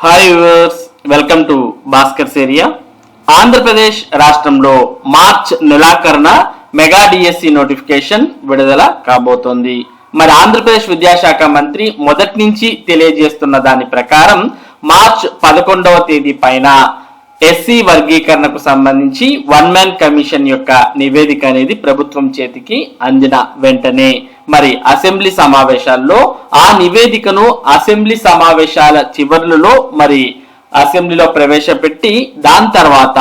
Hi viewers, welcome to Bhaskar's area. Andhra Pradesh రాష్ట్రంలో March నెలాఖరున mega DSC notification విడుదల కాబోతోంది. మరి ఆంధ్రప్రదేశ్ విద్యాశాఖ మంత్రి మొదటి నుంచి తెలియజేస్తున్న దాని ప్రకారం మార్చ్ 11వ తేదీ పైన ఎస్సీ వర్గీకరణకు సంబంధించి వన్ మ్యాన్ కమిషన్ యొక్క నివేదిక అనేది ప్రభుత్వం చేతికి అందిన వెంటనే మరి అసెంబ్లీ సమావేశాల్లో ఆ నివేదికను అసెంబ్లీ సమావేశాల చివరిలో మరి అసెంబ్లీలో ప్రవేశపెట్టి దాని తర్వాత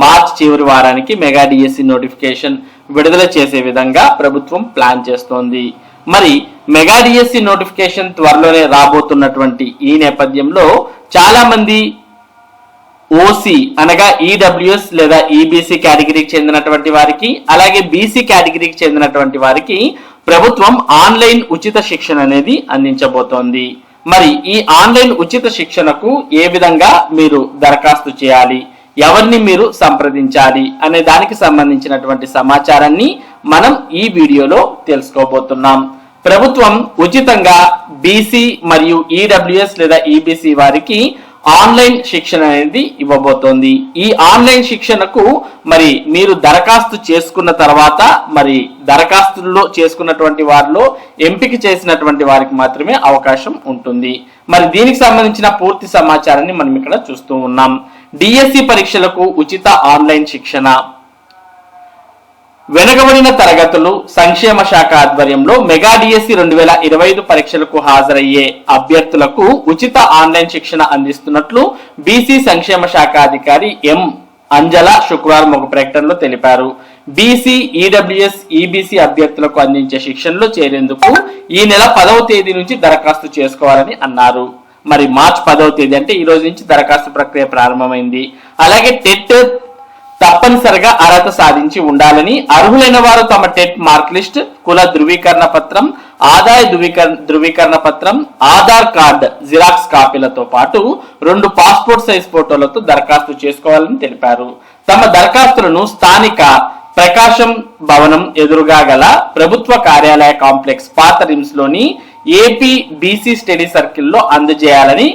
మార్చ్ చివరి వారానికి మెగా డిఎస్సి నోటిఫికేషన్ విడుదల చేసే విధంగా ప్రభుత్వం ప్లాన్ చేస్తోంది. మరి మెగా డిఎస్సి నోటిఫికేషన్ త్వరలోనే రాబోతున్నటువంటి ఈ నేపథ్యంలో చాలా మంది ఓసీ అనగా ఈడబ్ల్యూఎస్ లేదా ఈబీసీ కేటగిరీకి చెందినటువంటి వారికి, అలాగే బీసీ కేటగిరీకి చెందినటువంటి వారికి ప్రభుత్వం ఆన్లైన్ ఉచిత శిక్షణ అనేది అందించబోతోంది. మరి ఈ ఆన్లైన్ ఉచిత శిక్షణకు ఏ విధంగా మీరు దరఖాస్తు చేయాలి, ఎవరిని మీరు సంప్రదించాలి అనే దానికి సంబంధించినటువంటి సమాచారాన్ని మనం ఈ వీడియోలో తెలుసుకోబోతున్నాం. ప్రభుత్వం ఉచితంగా బీసీ మరియు ఈడబ్ల్యూఎస్ లేదా ఈబీసీ వారికి ఆన్లైన్ శిక్షణ అనేది ఇవ్వబోతోంది. ఈ ఆన్లైన్ శిక్షణకు మరి మీరు దరఖాస్తు చేసుకున్న తర్వాత మరి దరఖాస్తుల్లో చేసుకున్నటువంటి వారిలో ఎంపిక చేసినటువంటి వారికి మాత్రమే అవకాశం ఉంటుంది. మరి దీనికి సంబంధించిన పూర్తి సమాచారాన్ని మనం ఇక్కడ చూస్తూ ఉన్నాం. డిఎస్సి పరీక్షలకు ఉచిత ఆన్లైన్ శిక్షణ. వెనుకబడిన తరగతులు సంక్షేమ శాఖ ఆధ్వర్యంలో మెగా డిఎస్సి 2025 పరీక్షలకు హాజరయ్యే అభ్యర్థులకు ఉచిత ఆన్లైన్ శిక్షణ అందిస్తున్నట్లు బీసీ సంక్షేమ శాఖ అధికారి ఎం అంజల శుక్రవారం ఒక ప్రకటనలో తెలిపారు. బీసీ, ఈడబ్ల్యూఎస్, ఈబీసీ అభ్యర్థులకు అందించే శిక్షణలో చేరేందుకు ఈ నెల 10వ తేదీ నుంచి దరఖాస్తు చేసుకోవాలని అన్నారు. మరి మార్చి 10వ తేదీ అంటే ఈ రోజు నుంచి దరఖాస్తు ప్రక్రియ ప్రారంభమైంది. అలాగే టెట్ తప్పనిసరిగా అర్హత సాధించి ఉండాలని, అర్హులైన వారు తమ టెట్ మార్క్ లిస్ట్, కుల ధృవీకరణ పత్రం, ఆదాయ ధృవీకరణ పత్రం, ఆధార్ కార్డ్ జిరాక్స్ కాపీలతో పాటు 2 పాస్పోర్ట్ సైజ్ ఫోటోలతో దరఖాస్తు చేసుకోవాలని తెలిపారు. తమ దరఖాస్తులను స్థానిక ప్రకాశం భవనం ఎదురుగా గల ప్రభుత్వ కార్యాలయ కాంప్లెక్స్ పాత రిమ్స్ లోని ఏపీ బీసీ స్టడీ సర్కిల్లో అందజేయాలని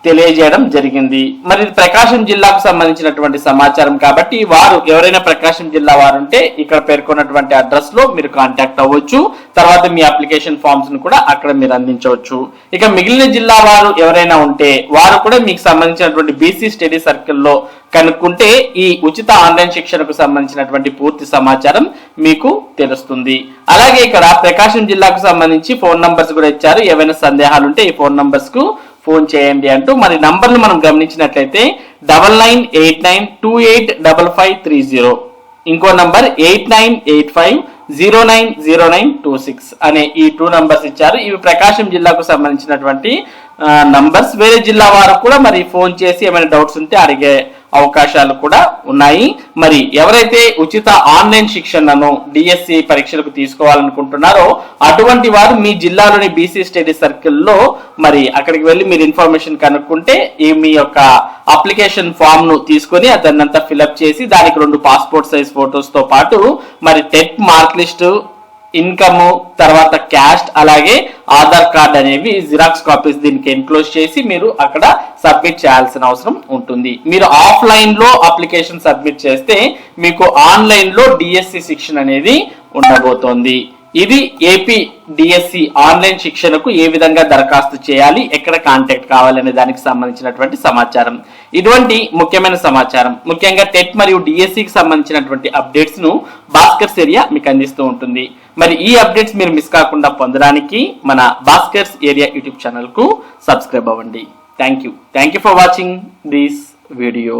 తెలియజేయడం జరిగింది. మరి ప్రకాశం జిల్లాకు సంబంధించినటువంటి సమాచారం కాబట్టి వారు ఎవరైనా ప్రకాశం జిల్లా వారు ఉంటే ఇక్కడ పేర్కొన్నటువంటి అడ్రస్ లో మీరు కాంటాక్ట్ అవ్వచ్చు. తర్వాత మీ అప్లికేషన్ ఫామ్స్ ను కూడా అక్కడ మీరు అందించవచ్చు. ఇక మిగిలిన జిల్లా వారు ఎవరైనా ఉంటే వారు కూడా మీకు సంబంధించినటువంటి బీసీ స్టడీ సర్కిల్లో కనుక్కుంటే ఈ ఉచిత ఆన్లైన్ శిక్షణకు సంబంధించినటువంటి పూర్తి సమాచారం మీకు తెలుస్తుంది. అలాగే ఇక్కడ ప్రకాశం జిల్లాకు సంబంధించి ఫోన్ నంబర్స్ కూడా ఇచ్చారు. ఏవైనా సందేహాలు ఉంటే ఈ ఫోన్ నంబర్స్ కు ఫోన్ చేయండి అంటూ. మరి నంబర్లు మనం గమనించినట్లయితే 9989285530, ఇంకో నంబర్ 8985090926 అనే ఈ 2 నంబర్స్ ఇచ్చారు. ఇవి ప్రకాశం జిల్లాకు సంబంధించినటువంటి నంబర్స్. వేరే జిల్లా వారు కూడా మరి ఫోన్ చేసి ఏమైనా డౌట్స్ ఉంటే అడిగే అవకాశాలు కూడా ఉన్నాయి. మరి ఎవరైతే ఉచిత ఆన్లైన్ శిక్షణను డిఎస్సి పరీక్షలకు తీసుకోవాలనుకుంటున్నారో అటువంటి వారు మీ జిల్లాలోని బీసీ స్టడీ సర్కిల్లో మరి అక్కడికి వెళ్ళి మీరు ఇన్ఫర్మేషన్ కనుక్కుంటే ఈ మీ యొక్క అప్లికేషన్ ఫామ్ ను తీసుకొని అతన్నంతా ఫిల్అప్ చేసి దానికి 2 పాస్పోర్ట్ సైజ్ ఫోటోస్ తో పాటు మరి టెట్ మార్క్ లిస్ట్, ఇన్కమ్, తర్వాత క్యాస్ట్, అలాగే ఆధార్ కార్డ్ అనేవి జిరాక్స్ కాపీస్ దీనికి ఎన్క్లోజ్ చేసి మీరు అక్కడ సబ్మిట్ చేయాల్సిన అవసరం ఉంటుంది. మీరు ఆఫ్లైన్ లో అప్లికేషన్ సబ్మిట్ చేస్తే మీకు ఆన్లైన్ లో డిఎస్సి శిక్షణ అనేది ఉండబోతోంది. ఇది ఏపీ డిఎస్సి ఆన్లైన్ శిక్షణకు ఏ విధంగా దరఖాస్తు చేయాలి, ఎక్కడ కాంటాక్ట్ కావాలనే దానికి సంబంధించినటువంటి సమాచారం. ఇటువంటి ముఖ్యమైన సమాచారం ముఖ్యంగా టెట్ మరియు డిఎస్సికి సంబంధించినటువంటి అప్డేట్స్ ను భాస్కర్స్ ఏరియా మీకు అందిస్తూ ఉంటుంది. మరి ఈ అప్డేట్స్ మీరు మిస్ కాకుండా పొందడానికి మన భాస్కర్స్ ఏరియా యూట్యూబ్ ఛానల్ కు సబ్స్క్రైబ్ అవ్వండి. Thank you for watching this video.